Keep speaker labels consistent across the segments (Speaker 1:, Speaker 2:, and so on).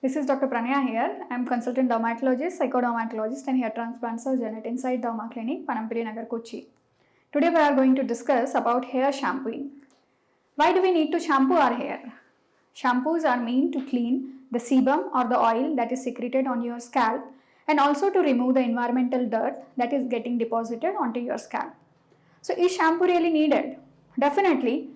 Speaker 1: This is Dr. Pranaya here. I am consultant dermatologist, psychodermatologist and hair transplant surgeon at Inside Derma Clinic, Panampally Nagar, Kochi. Today we are going to discuss about hair shampooing. Why do we need to shampoo our hair? Shampoos are meant to clean the sebum or the oil that is secreted on your scalp and also to remove the environmental dirt that is getting deposited onto your scalp. So is shampoo really needed? Definitely.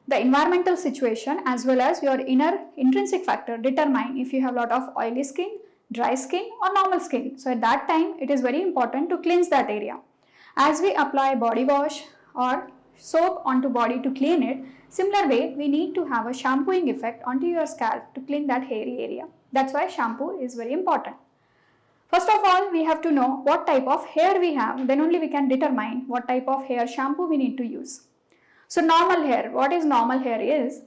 Speaker 1: The environmental situation as well as your inner intrinsic factor determine if you have a lot of oily skin, dry skin or normal skin. So at that time it is very important to cleanse that area. As we apply body wash or soap onto body to clean it, similar way we need to have a shampooing effect onto your scalp to clean that hairy area. That's why shampoo is very important. First of all, we have to know what type of hair we have, then only we can determine what type of hair shampoo we need to use. So normal hair, what is normal hair is,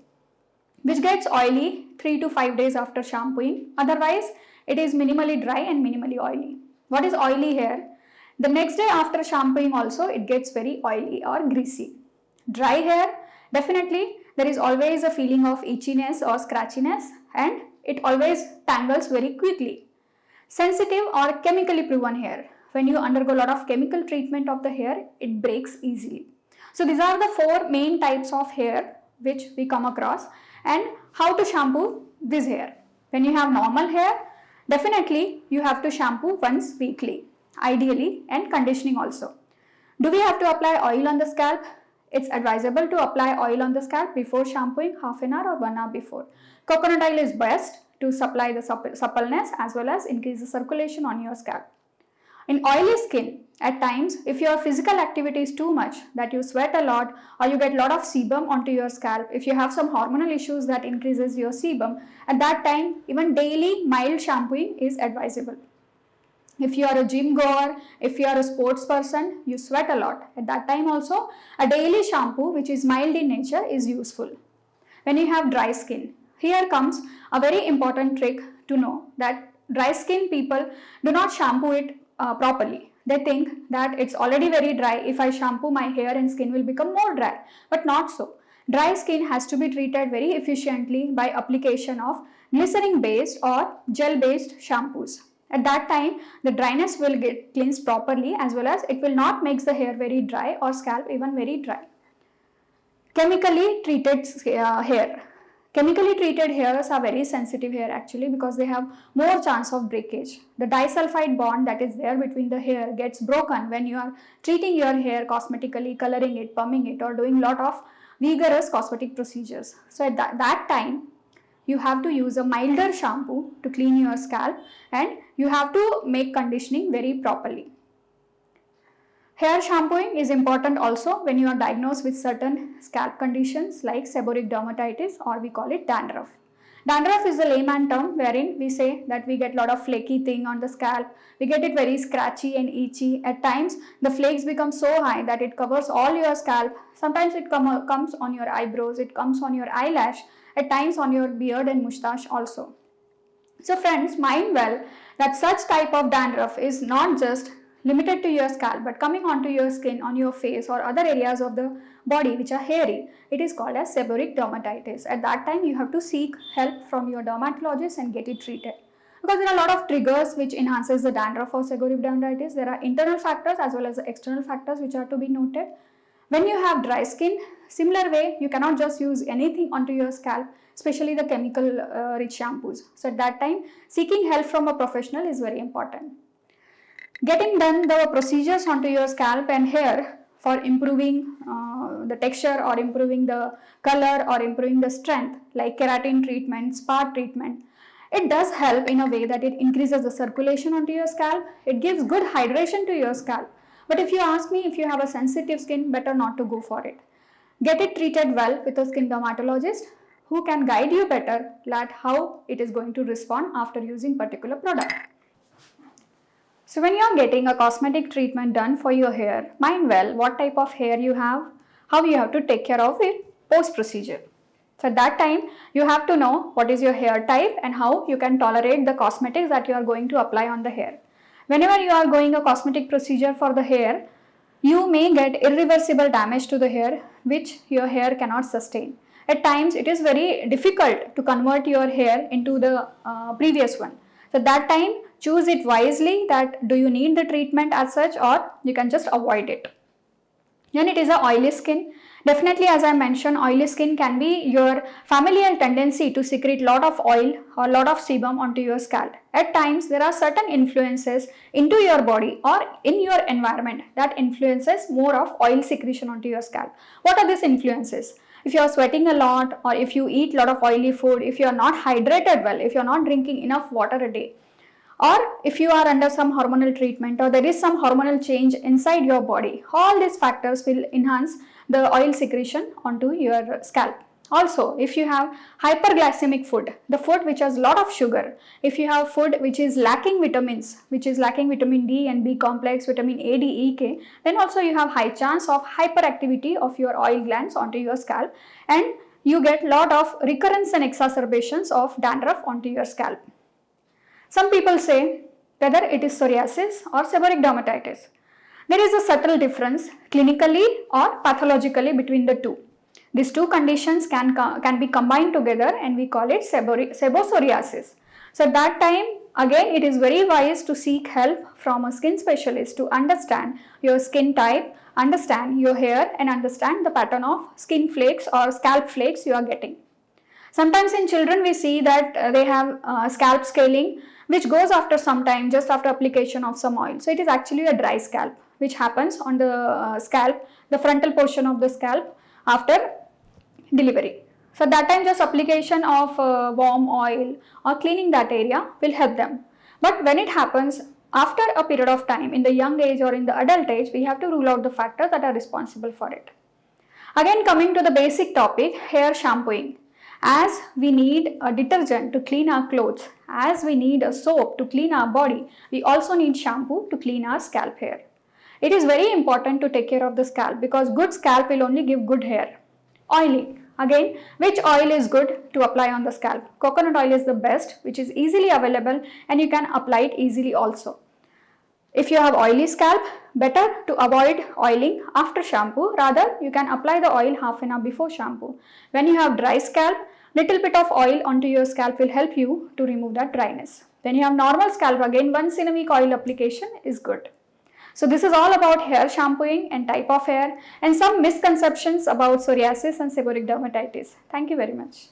Speaker 1: which gets oily 3 to 5 days after shampooing, otherwise it is minimally dry and minimally oily. What is oily hair? The next day after shampooing also it gets very oily or greasy. Dry hair, definitely there is always a feeling of itchiness or scratchiness and it always tangles very quickly. Sensitive or chemically proven hair, when you undergo a lot of chemical treatment of the hair, it breaks easily. So these are the 4 main types of hair which we come across and how to shampoo this hair. When you have normal hair, definitely you have to shampoo once weekly, ideally, and conditioning also. Do we have to apply oil on the scalp? It's advisable to apply oil on the scalp before shampooing, half an hour or 1 hour before. Coconut oil is best to supply the suppleness as well as increase the circulation on your scalp. In oily skin, at times, if your physical activity is too much, that you sweat a lot or you get a lot of sebum onto your scalp, if you have some hormonal issues that increases your sebum, at that time, even daily mild shampooing is advisable. If you are a gym goer, if you are a sports person, you sweat a lot. At that time also, a daily shampoo which is mild in nature is useful. When you have dry skin, here comes a very important trick to know that dry skin people do not shampoo it properly. They think that it's already very dry. If I shampoo, my hair and skin will become more dry, but not so. Dry skin has to be treated very efficiently by application of glycerin based or gel based shampoos. At that time, the dryness will get cleansed properly as well as it will not make the hair very dry or scalp even very dry. Chemically treated hair. Chemically treated hairs are very sensitive hair actually because they have more chance of breakage. The disulfide bond that is there between the hair gets broken when you are treating your hair cosmetically, coloring it, pumping it or doing lot of vigorous cosmetic procedures. So at that time, you have to use a milder shampoo to clean your scalp and you have to make conditioning very properly. Hair shampooing is important also when you are diagnosed with certain scalp conditions like seborrheic dermatitis or we call it dandruff. Dandruff is a layman term wherein we say that we get a lot of flaky thing on the scalp, we get it very scratchy and itchy. At times the flakes become so high that it covers all your scalp. Sometimes it comes on your eyebrows, it comes on your eyelash, at times on your beard and moustache also. So friends, mind well that such type of dandruff is not just limited to your scalp but coming onto your skin, on your face or other areas of the body which are hairy. It is called as seborrheic dermatitis. At that time you have to seek help from your dermatologist and get it treated. Because there are a lot of triggers which enhances the dandruff or seborrheic dermatitis. There are internal factors as well as the external factors which are to be noted. When you have dry skin, similar way you cannot just use anything onto your scalp, especially the chemical rich shampoos. So at that time seeking help from a professional is very important. Getting done the procedures onto your scalp and hair for improving the texture or improving the color or improving the strength like keratin treatment, spa treatment, it does help in a way that it increases the circulation onto your scalp. It gives good hydration to your scalp. But if you ask me, if you have a sensitive skin, better not to go for it. Get it treated well with a skin dermatologist who can guide you better at how it is going to respond after using particular product. So when you are getting a cosmetic treatment done for your hair, mind well what type of hair you have, how you have to take care of it post procedure. So at that time, you have to know what is your hair type and how you can tolerate the cosmetics that you are going to apply on the hair. Whenever you are going a cosmetic procedure for the hair, you may get irreversible damage to the hair which your hair cannot sustain. At times it is very difficult to convert your hair into the previous one. So that time choose it wisely, that do you need the treatment as such or you can just avoid it. Then it is a oily skin. Definitely, as I mentioned, oily skin can be your familial tendency to secrete lot of oil or lot of sebum onto your scalp. At times, there are certain influences into your body or in your environment that influences more of oil secretion onto your scalp. What are these influences? If you are sweating a lot, or if you eat lot of oily food, if you are not hydrated well, if you are not drinking enough water a day, or if you are under some hormonal treatment or there is some hormonal change inside your body, all these factors will enhance the oil secretion onto your scalp. Also, if you have hyperglycemic food, the food which has lot of sugar, if you have food which is lacking vitamins, which is lacking vitamin D and B complex, vitamin A, D, E, K, then also you have high chance of hyperactivity of your oil glands onto your scalp, and you get lot of recurrence and exacerbations of dandruff onto your scalp. Some people say whether it is psoriasis or seborrheic dermatitis. There is a subtle difference clinically or pathologically between the two. These two conditions can be combined together and we call it sebopsoriasis. So at that time, again, it is very wise to seek help from a skin specialist to understand your skin type, understand your hair, and understand the pattern of skin flakes or scalp flakes you are getting. Sometimes in children we see that they have scalp scaling, which goes after some time, just after application of some oil. So it is actually a dry scalp which happens on the scalp, the frontal portion of the scalp after delivery. So that time just application of warm oil or cleaning that area will help them. But when it happens after a period of time in the young age or in the adult age, we have to rule out the factors that are responsible for it. Again, coming to the basic topic, hair shampooing. As we need a detergent to clean our clothes, as we need a soap to clean our body, we also need shampoo to clean our scalp hair. It is very important to take care of the scalp because good scalp will only give good hair. Oiling. Again, which oil is good to apply on the scalp? Coconut oil is the best, which is easily available and you can apply it easily also. If you have oily scalp, better to avoid oiling after shampoo. Rather, you can apply the oil half an hour before shampoo. When you have dry scalp, little bit of oil onto your scalp will help you to remove that dryness. When you have normal scalp, again once in a week oil application is good. So this is all about hair shampooing and type of hair and some misconceptions about psoriasis and seborrheic dermatitis. Thank you very much.